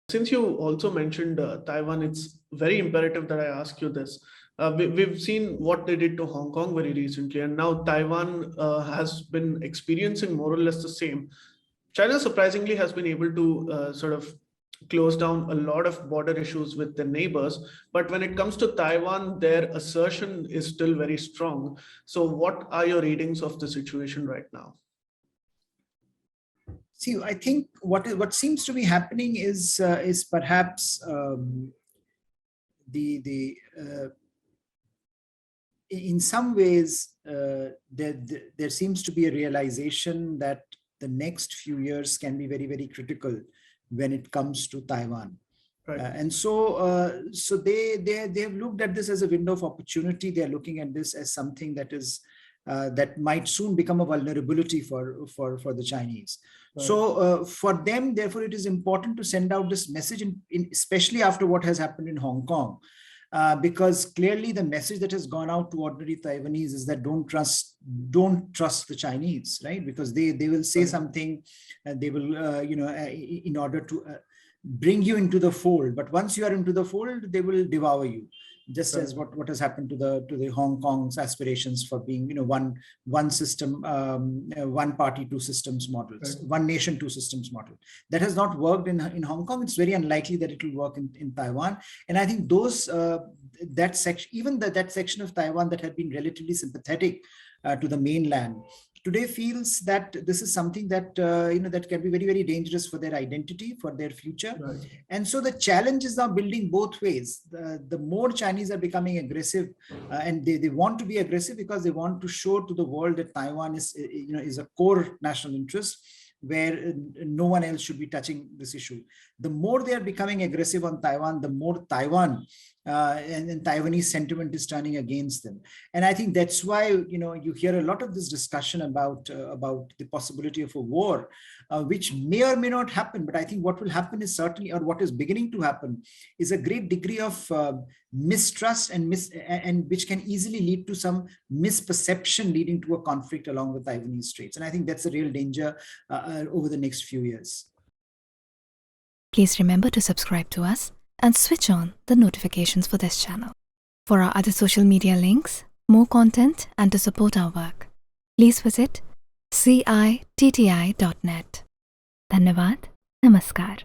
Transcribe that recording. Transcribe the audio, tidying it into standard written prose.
Since you also mentioned Taiwan, it's very imperative that I ask you this. We've seen what they did to Hong Kong very recently, and now Taiwan has been experiencing more or less the same. China surprisingly has been able to sort of close down a lot of border issues with their neighbors. But when it comes to Taiwan, their assertion is still very strong. So, what are your readings of the situation right now? See, I think what seems to be happening is perhaps in some ways there seems to be a realization that the next few years can be very, very critical when it comes to Taiwan. Right. And so they have looked at this as a window of opportunity. They are looking at this as something that is that might soon become a vulnerability for the Chinese. Right. So for them, therefore, it is important to send out this message, especially after what has happened in Hong Kong. Because clearly the message that has gone out to ordinary Taiwanese is that don't trust the Chinese, right? Because they will say right. something, they will in order to bring you into the fold. But once you are into the fold, they will devour you, just right. as what has happened to the Hong Kong's aspirations for being one system, one party, two systems models, right. one nation, two systems model. That has not worked in Hong Kong. It's very unlikely that it will work in Taiwan. And I think those that section of Taiwan that had been relatively sympathetic to the mainland today feels that this is something that that can be very, very dangerous for their identity, for their future. Right. And so the challenge is now building both ways. The more Chinese are becoming aggressive, and they want to be aggressive because they want to show to the world that Taiwan is a core national interest, where no one else should be touching this issue. The more they are becoming aggressive on Taiwan, the more Taiwan and Taiwanese sentiment is turning against them. And I think that's why you hear a lot of this discussion about the possibility of a war, which may or may not happen. But I think what will happen is certainly, or what is beginning to happen, is a great degree of mistrust and which can easily lead to some misperception leading to a conflict along the Taiwanese Straits. And I think that's a real danger over the next few years. Please remember to subscribe to us and switch on the notifications for this channel. For our other social media links, more content, and to support our work, please visit citti.net. Dhanyavad. Namaskar.